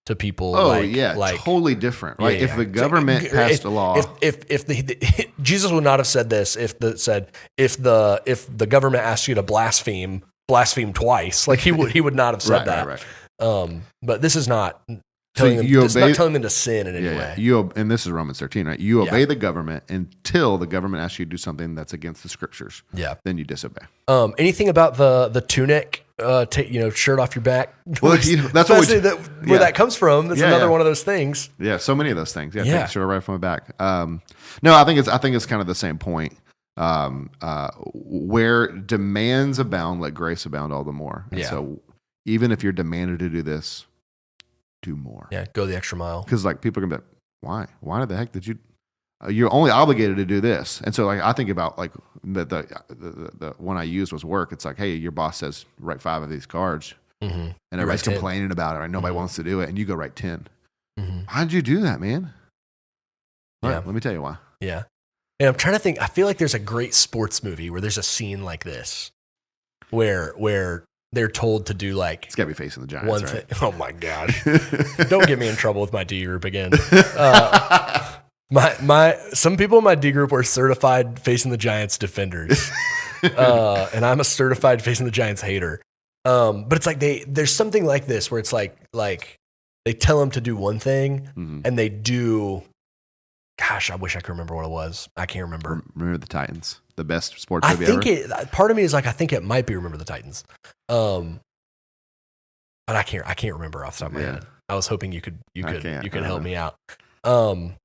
to people. Totally different, right? Yeah, if the government passed a law, if Jesus would not have said this if the government asked you to blaspheme twice, like he would not have said that. Right. But this is not. It's not telling them to sin in any way. And this is Romans 13, right? You obey the government until the government asks you to do something that's against the scriptures. Yeah. Then you disobey. Anything about the tunic, shirt off your back? Well, that's where that comes from. That's another one of those things. Yeah, so many of those things. Yeah, take a shirt right from my back. No, I think it's kind of the same point. Where demands abound, let grace abound all the more. And so even if you're demanded to do this, do more. Yeah, go the extra mile. Because like people are gonna be like, why? Why the heck did you? You're only obligated to do this. And so like I think about like the one I used was work. It's like, hey, your boss says write 5 of these cards, and everybody's complaining about it. Right? Nobody wants to do it, and you go write 10. Why did you do that, man? Right, let me tell you why. Yeah, and I'm trying to think. I feel like there's a great sports movie where there's a scene like this, where they're told to do like it's got to be facing the Giants. One thing. Oh my gosh! Don't get me in trouble with my D group again. Some people in my D group were certified facing the Giants defenders, and I'm a certified facing the Giants hater. But it's like there's something like this where it's like they tell them to do one thing and they do. Gosh, I wish I could remember what it was. I can't remember. Remember the Titans, the best sports movie ever? Part of me is like, I think it might be Remember the Titans. But I can't remember off the top of my head. I was hoping you could help me out. And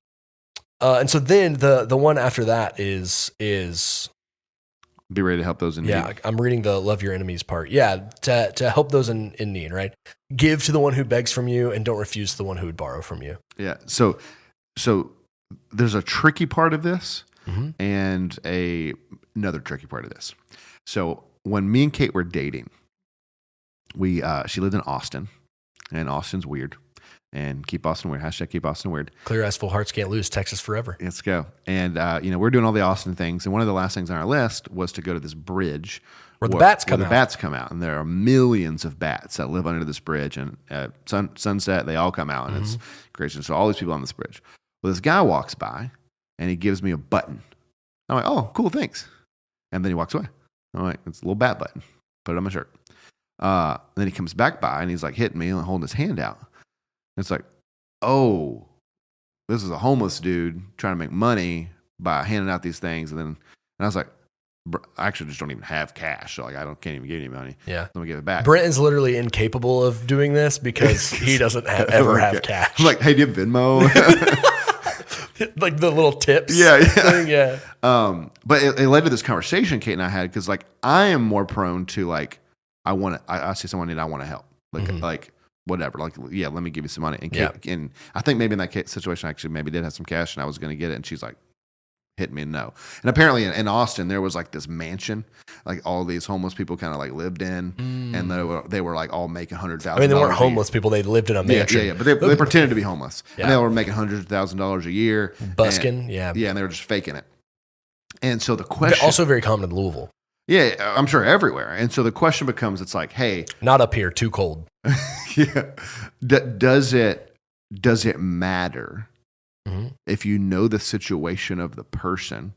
so then the one after that is Be ready to help those in need. Yeah, I'm reading the love your enemies part. Yeah, to help those in need, right? Give to the one who begs from you and don't refuse to the one who would borrow from you. Yeah. So there's a tricky part of this Mm-hmm. and another tricky part of this. So when me and Kate were dating, she lived in Austin, and Austin's weird. And keep Austin weird. # keep Austin weird. Clear as full hearts can't lose. Texas forever. Let's go. And we're doing all the Austin things. And one of the last things on our list was to go to this bridge where the bats come out. And there are millions of bats that live under this bridge. And at sunset, they all come out, and it's crazy. So all these people on this bridge. Well, this guy walks by, and he gives me a button. I'm like, oh, cool, thanks. And then he walks away. I'm like, it's a little bat button. Put it on my shirt. Then he comes back by, and he's like hitting me and holding his hand out. It's like, oh, this is a homeless dude trying to make money by handing out these things. And I was like, I actually just don't even have cash. So like, can't even give you money. Yeah. Let me give it back. Brent is literally incapable of doing this because he doesn't ever have cash. I'm like, hey, do you have Venmo? Like the little tips. Yeah. Thing, yeah. But it led to this conversation Kate and I had, because like, I am more prone to like, I see someone need, I want to help. Like, whatever, like, yeah, let me give you some money. And Kate, and I think maybe in that situation, I actually maybe did have some cash, and I was going to get it, and she's like, hit me no. And apparently in Austin, there was like this mansion, like all these homeless people kind of like lived in, and they were like all making $100,000. I mean, they weren't homeless people; they lived in a mansion. Yeah. But they pretended to be homeless, and they were making $100,000 a year, busking. And they were just faking it. And so the question, also very common in Louisville. Yeah, I'm sure everywhere. And so the question becomes, it's like, hey, not up here, too cold. Yeah. Does it matter if you know the situation of the person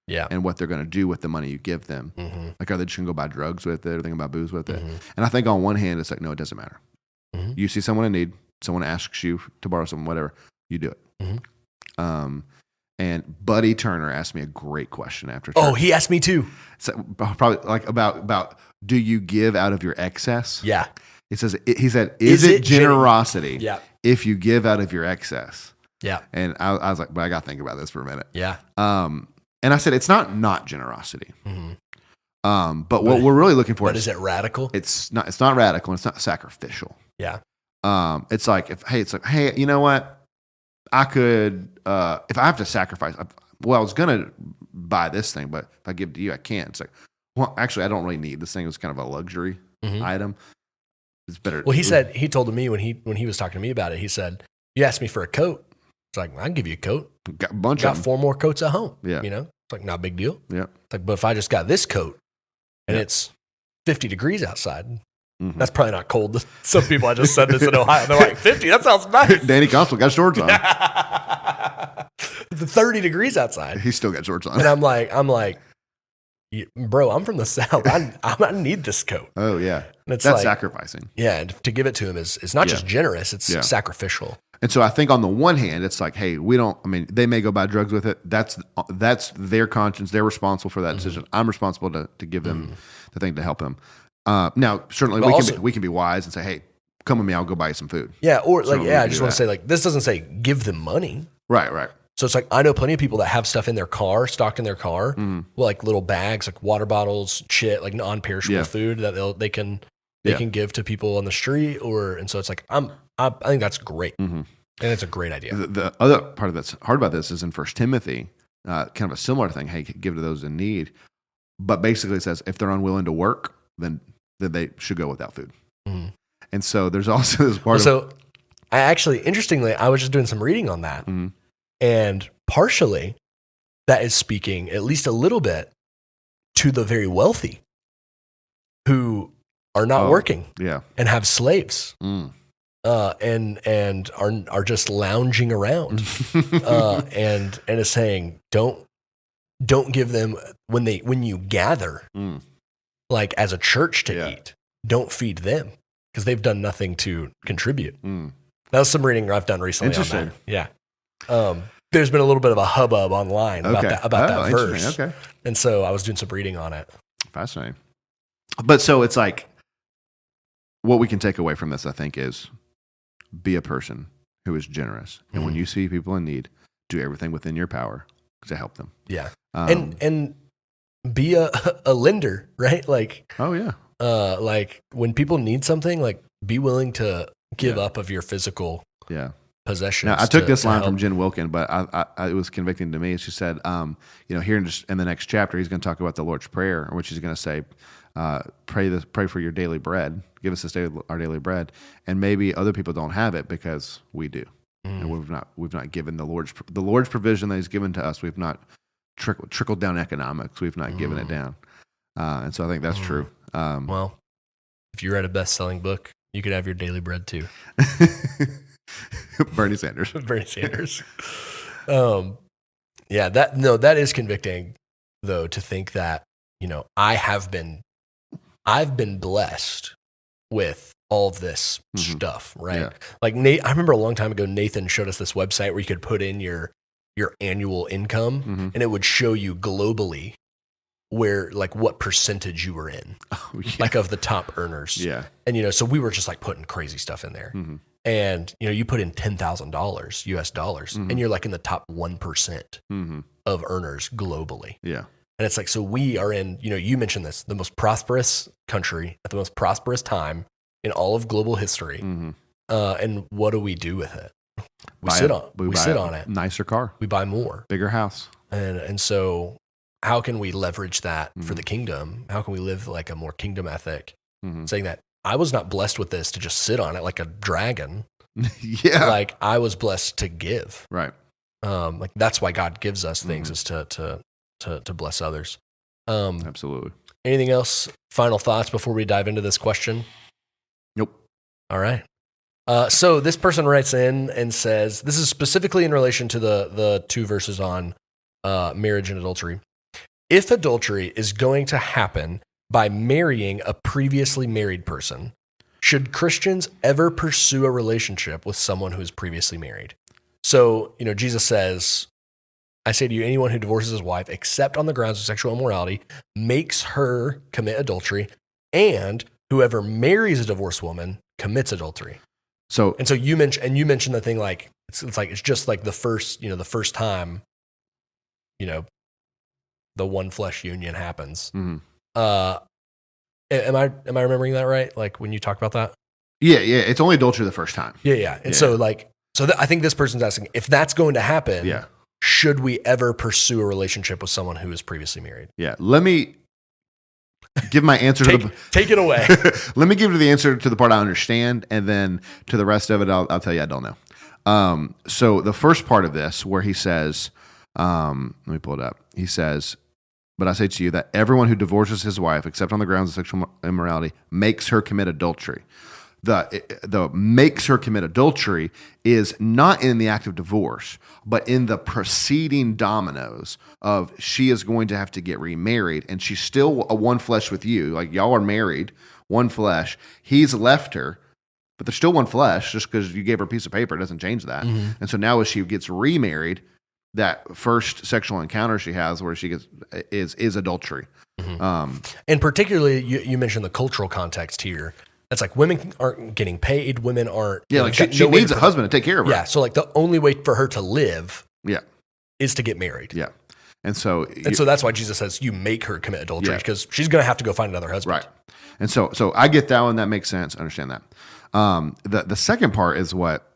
and what they're going to do with the money you give them? Like, are they just going to go buy drugs with it? Are they going to buy booze with it? And I think on one hand, it's like, no, it doesn't matter. You see someone in need, someone asks you to borrow something, whatever, you do it. And Buddy Turner asked me a great question after church. Oh, he asked me too. So, probably like about do you give out of your excess? Yeah. He said, is it generosity if you give out of your excess? Yeah. And I was like, but I got to think about this for a minute. Yeah. And I said, it's not generosity. But what we're really looking for is it radical? It's not radical, and it's not sacrificial. Yeah. It's like, hey, you know what? I could, if I have to sacrifice, I was going to buy this thing, but if I give it to you, I can't. It's like, well, actually, I don't really need this thing. It was kind of a luxury item. It's better. Well, he told me when he was talking to me about it, he said, you asked me for a coat. It's like, I can give you a coat. Got a bunch got of them. 4 more coats at home. Yeah. It's like, not a big deal. Yeah. It's like, but if I just got this coat and it's 50 degrees outside, that's probably not cold. Some people, I just said this in Ohio, they're like, 50, that sounds nice. Danny Constable got shorts on. 30 degrees outside. He's still got shorts on. And I'm like, bro, I'm from the South. I need this coat. Oh, yeah. That's like, sacrificing. Yeah. And to give it to him is not just generous, it's sacrificial. And so I think on the one hand, it's like, hey, they may go buy drugs with it. That's their conscience. They're responsible for that decision. I'm responsible to give them the thing to help them. Now, certainly we can be wise and say, hey, come with me. I'll go buy you some food. Yeah. Or I just want to say, like, this doesn't say give them money. Right. So it's like, I know plenty of people that have stuff in their car, stocked in their car, like little bags, like water bottles, shit, like non-perishable food that they can give to people on the street, and so it's like, I think that's great, and it's a great idea. The other part of that's hard about this is in 1 Timothy, kind of a similar thing. Hey, give to those in need, but basically it says if they're unwilling to work, then they should go without food. And so there's also this part. So I actually, interestingly, I was just doing some reading on that. And partially, that is speaking at least a little bit to the very wealthy who are not working and have slaves and are just lounging around and is saying, don't give them when you gather like as a church to eat, don't feed them because they've done nothing to contribute. That was some reading I've done recently on that. Yeah. There's been a little bit of a hubbub online about that verse. Okay. And so I was doing some reading on it. Fascinating. But so it's like, what we can take away from this, I think, is be a person who is generous. And when you see people in need, do everything within your power to help them. Yeah. And be a lender, right? Like, oh yeah, like when people need something, like be willing to give up of your physical possessions. Now, I took this line from Jen Wilkin, but it was convicting to me. She said, here in the next chapter, he's going to talk about the Lord's Prayer, which he's going to say, pray for your daily bread. Give us this day our daily bread. And maybe other people don't have it because we do. And we've not given the Lord's provision that he's given to us. We've not trickled down economics. We've not given it down. And so I think that's true. Well, if you read a best-selling book, you could have your daily bread too. Bernie Sanders. Bernie Sanders. That is convicting though, to think that, I've been blessed with all of this stuff, right? Yeah. Like I remember a long time ago, Nathan showed us this website where you could put in your annual income and it would show you globally where, like, what percentage you were in, like of the top earners. Yeah. And, so we were just like putting crazy stuff in there. And, you put in $10,000 US dollars and you're like in the top 1% of earners globally. Yeah. And it's like, so we are in, you mentioned this, the most prosperous country at the most prosperous time in all of global history. And what do we do with it? We sit on it. Nicer car. We buy more. Bigger house. And so how can we leverage that for the kingdom? How can we live like a more kingdom ethic? Saying that I was not blessed with this to just sit on it like a dragon. Yeah. Like I was blessed to give. Right. Like that's why God gives us things is to bless others. Absolutely. Anything else? Final thoughts before we dive into this question? Nope. All right. So this person writes in and says, this is specifically in relation to the 2 verses on marriage and adultery. If adultery is going to happen by marrying a previously married person, should Christians ever pursue a relationship with someone who is previously married? So, Jesus says, I say to you, anyone who divorces his wife, except on the grounds of sexual immorality, makes her commit adultery, and whoever marries a divorced woman commits adultery. So you mentioned the thing like it's just like the first time, the one flesh union happens. Am I remembering that right? Like when you talk about that? Yeah. It's only adultery the first time. Yeah. And so I think this person's asking if that's going to happen. Yeah. Should we ever pursue a relationship with someone who is previously married? Yeah. Let me give my answer. Take it away. Let me give you the answer to the part I understand, and then to the rest of it, I'll tell you I don't know. So the first part of this, where he says, let me pull it up. He says, but I say to you that everyone who divorces his wife, except on the grounds of sexual immorality, makes her commit adultery. The makes her commit adultery is not in the act of divorce, but in the preceding dominoes of she is going to have to get remarried, and she's still a one flesh with you. Like y'all are married, one flesh. He's left her, but they're still one flesh. Just because you gave her a piece of paper doesn't change that. And so now as she gets remarried, that first sexual encounter she has where she gets is adultery. And particularly, you mentioned the cultural context here. That's like women aren't getting paid. Women aren't. Yeah, like she needs a husband to take care of her. Yeah, so like the only way for her to live is to get married. Yeah. And so that's why Jesus says you make her commit adultery because she's going to have to go find another husband. Right. And so I get that one. That makes sense. I understand that. The second part is what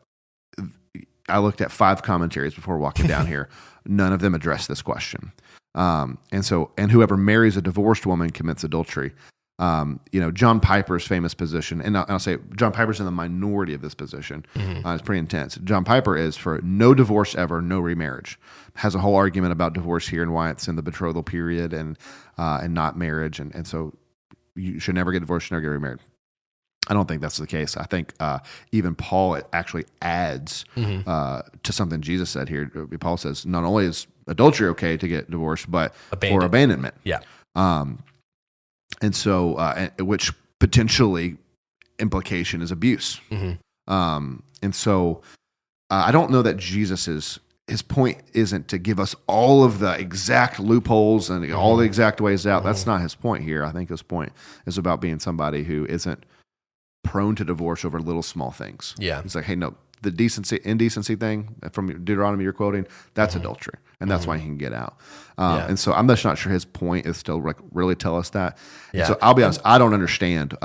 I looked at 5 commentaries before walking down here. None of them address this question. And whoever marries a divorced woman commits adultery. John Piper's famous position, and I'll say John Piper's in the minority of this position. It's pretty intense. John Piper is for no divorce ever, no remarriage. Has a whole argument about divorce here and why it's in the betrothal period and not marriage. And so you should never get divorced, should never get remarried. I don't think that's the case. I think even Paul actually adds to something Jesus said here. Paul says not only is adultery okay to get divorced, but for abandonment. Yeah. And so, which potentially implication is abuse. And so I don't know that his point isn't to give us all of the exact loopholes and all the exact ways out. That's not his point here. I think his point is about being somebody who isn't prone to divorce over little small things. Yeah. He's like, hey, no, the indecency thing from Deuteronomy you're quoting, that's adultery, and that's why he can get out. And so I'm just not sure his point is still really tell us that. Yeah. So I'll be honest, I don't understand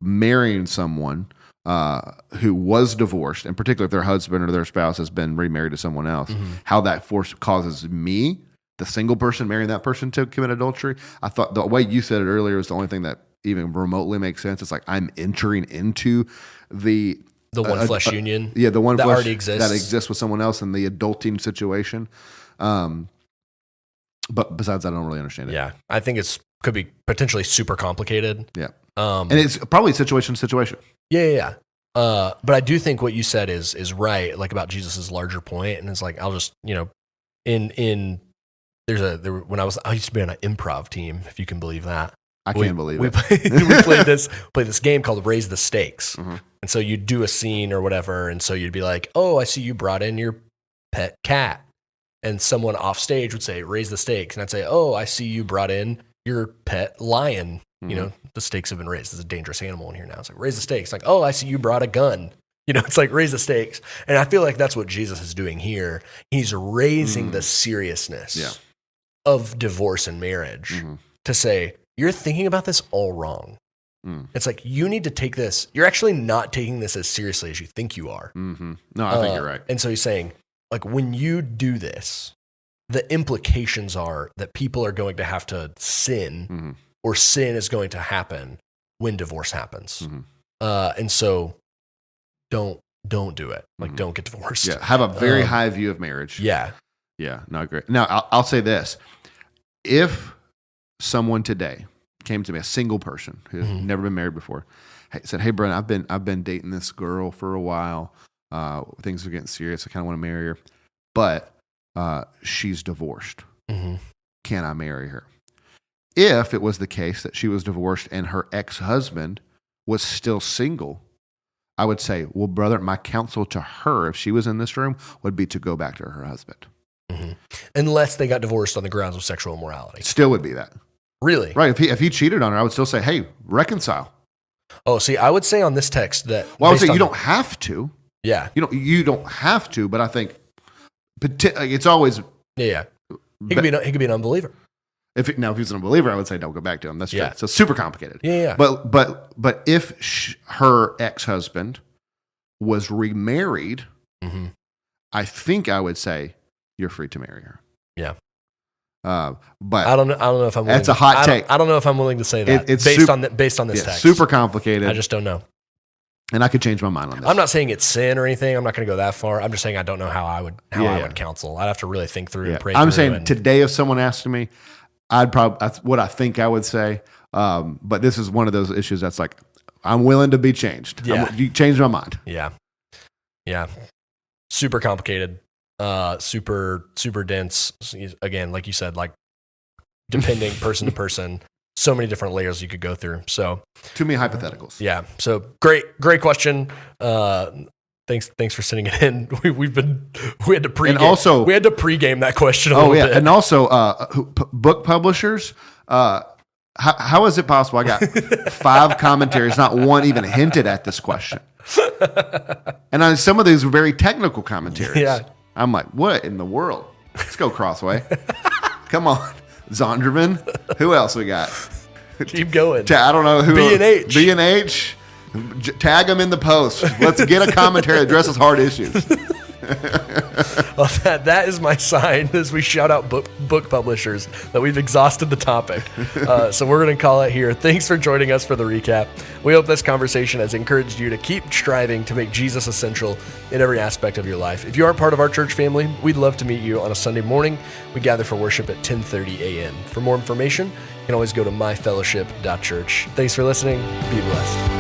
marrying someone who was divorced, in particular if their husband or their spouse has been remarried to someone else, how that causes me, the single person, marrying that person to commit adultery. I thought the way you said it earlier was the only thing that even remotely makes sense. It's like I'm entering into the one flesh union. Yeah, the one that flesh already exists. that exists with someone else in the adulting situation. But besides that, I don't really understand it. Yeah, I think could be potentially super complicated. Yeah, and it's probably situation to situation. Yeah. But I do think what you said is right, like about Jesus's larger point, and it's like I'll just when I used to be on an improv team, if you can believe that. I can't believe it. We played this game called Raise the Stakes. And so you'd do a scene or whatever. And so you'd be like, oh, I see you brought in your pet cat. And someone off stage would say, raise the stakes. And I'd say, oh, I see you brought in your pet lion. You know, the stakes have been raised. There's a dangerous animal in here now. It's like, raise the stakes. Like, oh, I see you brought a gun. It's like, raise the stakes. And I feel like that's what Jesus is doing here. He's raising the seriousness of divorce and marriage to say, you're thinking about this all wrong. It's like, you need to take this. You're actually not taking this as seriously as you think you are. No, I think you're right. And so he's saying, like, when you do this, the implications are that people are going to have to sin, or sin is going to happen when divorce happens. And so don't do it. Like, don't get divorced. Yeah, have a very high view of marriage. Yeah. Yeah, no, great. Now, I'll say this. If someone today came to me, a single person who's never been married before, said, "Hey, Brent, I've been dating this girl for a while. Things are getting serious. I kind of want to marry her, but she's divorced. Can I marry her?" If it was the case that she was divorced and her ex-husband was still single, I would say, well, brother, my counsel to her, if she was in this room, would be to go back to her husband. Unless they got divorced on the grounds of sexual immorality. Still would be that. Really? Right. If he cheated on her, I would still say, hey, reconcile. Oh, see, I would say on this text that... Well, I would say you don't have to. Yeah. You don't have to, but I think it's always... Yeah. He could be an unbeliever. If he's an unbeliever, I would say don't go back to him. That's true. So super complicated. Yeah. But if her ex-husband was remarried, I think I would say you're free to marry her. Yeah. But I don't know if I'm. That's a hot take. I don't know if I'm willing to say that. It's based on this text. Super complicated. I just don't know. And I could change my mind on this. I'm not saying it's sin or anything. I'm not going to go that far. I'm just saying I don't know how I would counsel. I'd have to really think through and pray. I'm saying today, if someone asked me, that's what I think I would say. But this is one of those issues that's like, I'm willing to be changed. Yeah. You changed my mind. Yeah. Yeah. Super complicated. Super dense. Again, like you said, like depending person to person, so many different layers you could go through. So too many hypotheticals. Yeah. So great question. Thanks for sending it in. We had to pregame that question a little bit. And also book publishers. How is it possible? I got 5 commentaries, not one even hinted at this question. And some of these were very technical commentaries. Yeah. I'm like, what in the world? Let's go Crossway. Come on. Zondervan. Who else we got? Keep going. I don't know who. B&H. B&H. Tag them in the post. Let's get a commentary that addresses hard issues. Well, that is my sign as we shout out book publishers that we've exhausted the topic. So we're going to call it here. Thanks for joining us for the recap. We hope this conversation has encouraged you to keep striving to make Jesus essential in every aspect of your life. If you aren't part of our church family, we'd love to meet you on a Sunday morning. We gather for worship at 10:30 a.m. For more information, you can always go to myfellowship.church. Thanks for listening. Be blessed.